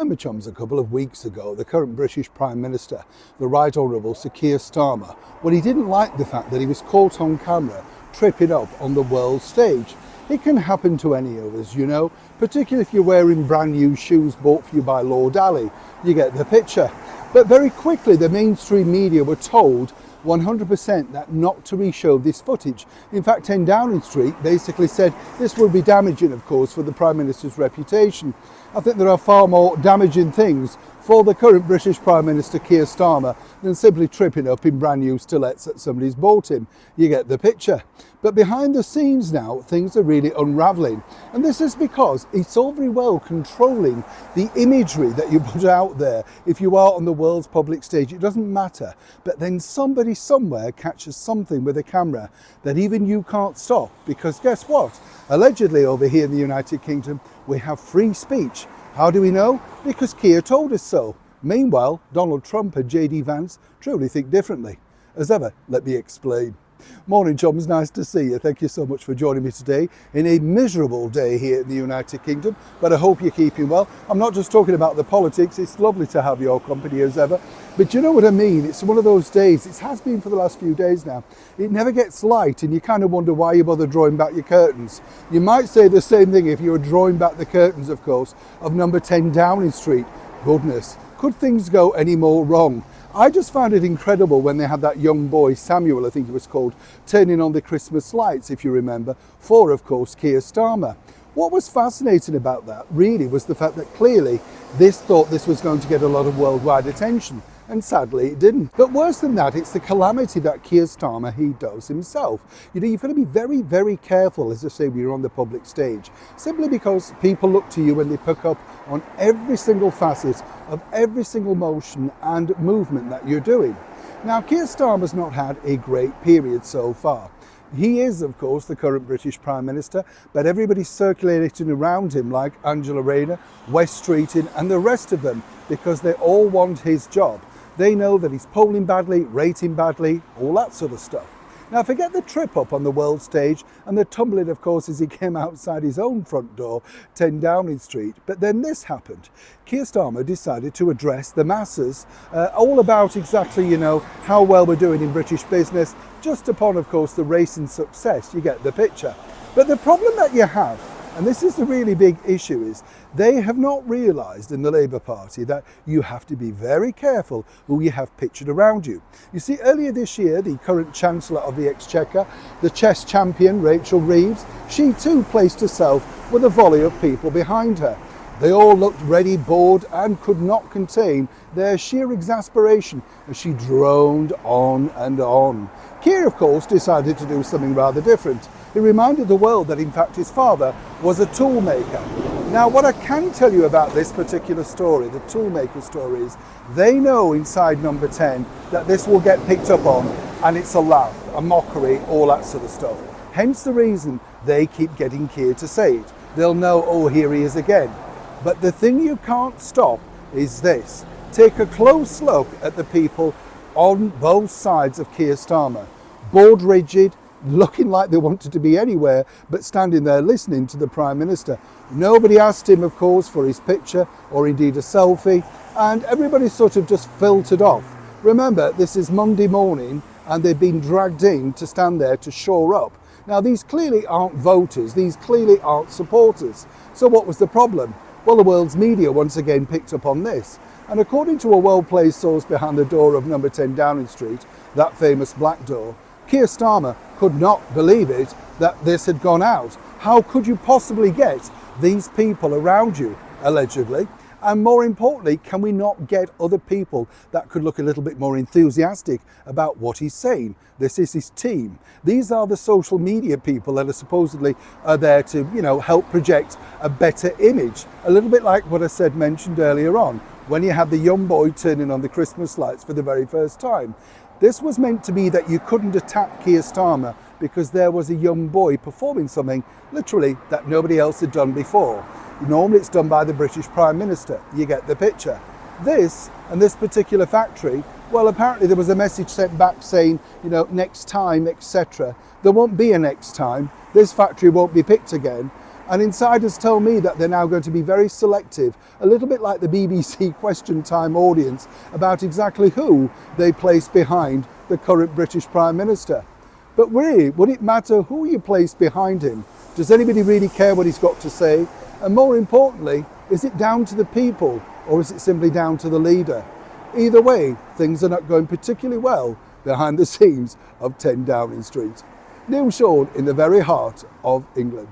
Remember, chums, a couple of weeks ago, the current British Prime Minister, the Right Honourable Sir Keir Starmer, well, he didn't like the fact that he was caught on camera tripping up on the world stage. It can happen to any of us, you know, particularly if you're wearing brand new shoes bought for you by Lord Ali. You get the picture. But very quickly, the mainstream media were told 100% that not to re-show this footage. In fact, 10 Downing Street basically said this will be damaging, of course, for the Prime Minister's reputation. I think there are far more damaging things for the current British Prime Minister Keir Starmer than simply tripping up in brand new stilettos that somebody's bought him. You get the picture. But behind the scenes now, things are really unravelling. And this is because it's all very well controlling the imagery that you put out there. If you are on the world's public stage, it doesn't matter. But then somebody somewhere catches something with a camera that even you can't stop. Because guess what? Allegedly over here in the United Kingdom, we have free speech. How do we know? Because Keir told us so. Meanwhile, Donald Trump and JD Vance truly think differently. As ever, let me explain. Morning, chums, nice to see you. Thank you so much for joining me today in a miserable day here in the United Kingdom, but I hope you're keeping well. I'm not just talking about the politics, it's lovely to have your company as ever, but you know what I mean? It's one of those days, it has been for the last few days now, it never gets light and you kind of wonder why you bother drawing back your curtains. You might say the same thing if you were drawing back the curtains, of course, of number 10 Downing Street. Goodness, could things go any more wrong? I just found it incredible when they had that young boy, Samuel, I think he was called, turning on the Christmas lights, if you remember, for, of course, Keir Starmer. What was fascinating about that, really, was the fact that clearly this thought this was going to get a lot of worldwide attention. And sadly, it didn't. But worse than that, it's the calamity that Keir Starmer, he does himself. You know, you've got to be very, very careful, as I say, when you're on the public stage, simply because people look to you and they pick up on every single facet of every single motion and movement that you're doing. Now, Keir Starmer's not had a great period so far. He is, of course, the current British Prime Minister, but everybody's circulating around him like Angela Rayner, West Streeting and the rest of them because they all want his job. They know that he's polling badly, rating badly, all that sort of stuff. Now, forget the trip up on the world stage and the tumbling, of course, as he came outside his own front door, 10 Downing Street. But then this happened. Keir Starmer decided to address the masses, all about exactly, you know, how well we're doing in British business, just upon, of course, the racing success. You get the picture. But the problem that you have, and this is the really big issue, is they have not realised in the Labour Party that you have to be very careful who you have pictured around you. You see, earlier this year, the current Chancellor of the Exchequer, the chess champion Rachel Reeves, she too placed herself with a volley of people behind her. They all looked ready, bored, and could not contain their sheer exasperation as she droned on and on. Keir, of course, decided to do something rather different. He reminded the world that, in fact, his father was a toolmaker. Now, what I can tell you about this particular story, the toolmaker story, is they know inside number 10 that this will get picked up on, and it's a laugh, a mockery, all that sort of stuff. Hence the reason they keep getting Keir to say it. They'll know, oh, here he is again. But the thing you can't stop is this. Take a close look at the people on both sides of Keir Starmer. Bored rigid, looking like they wanted to be anywhere but standing there listening to the Prime Minister. Nobody asked him, of course, for his picture or indeed a selfie, and everybody sort of just filtered off. Remember, this is Monday morning and they've been dragged in to stand there to shore up. Now, these clearly aren't voters, these clearly aren't supporters. So what was the problem? Well, the world's media once again picked up on this. And according to a well-placed source behind the door of number 10 Downing Street, that famous black door, Keir Starmer could not believe it that this had gone out. How could you possibly get these people around you, allegedly? And more importantly, can we not get other people that could look a little bit more enthusiastic about what he's saying? This is his team. These are the social media people that are supposedly there to, you know, help project a better image. A little bit like what I mentioned earlier on, when you had the young boy turning on the Christmas lights for the very first time. This was meant to be that you couldn't attack Keir Starmer because there was a young boy performing something, literally, that nobody else had done before. Normally it's done by the British Prime Minister. You get the picture. This and this particular factory, well, apparently there was a message sent back saying, you know, next time, etc. There won't be a next time. This factory won't be picked again. And insiders tell me that they're now going to be very selective, a little bit like the BBC Question Time audience, about exactly who they place behind the current British Prime Minister. But really, would it matter who you place behind him? Does anybody really care what he's got to say? And more importantly, is it down to the people or is it simply down to the leader? Either way, things are not going particularly well behind the scenes of 10 Downing Street. Neil Shawn in the very heart of England.